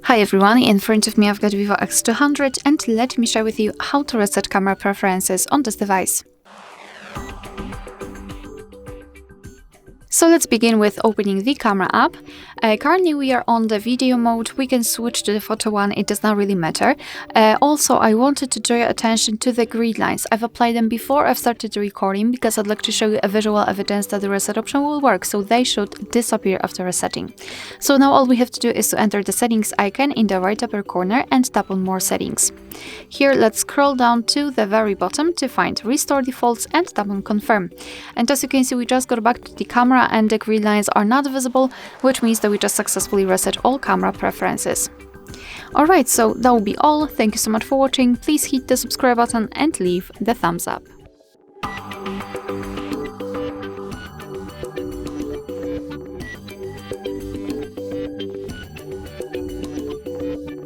Hi everyone, in front of me I've got VIVO X200 and let me share with you how to reset camera preferences on this device. So let's begin with opening the camera app. Currently we are on the video mode. We can switch to the photo one, it does not really matter. Also, I wanted to draw your attention to the grid lines. I've applied them before I've started the recording because I'd like to show you a visual evidence that the reset option will work, so they should disappear after resetting. So now all we have to do is to enter the settings icon in the right upper corner and tap on more settings. Here let's scroll down to the very bottom to find restore defaults and tap on confirm. And as you can see, we just got back to the camera and the grid lines are not visible, which means that we just successfully reset all camera preferences. Alright, so that will be all. Thank you so much for watching. Please hit the subscribe button and leave the thumbs up.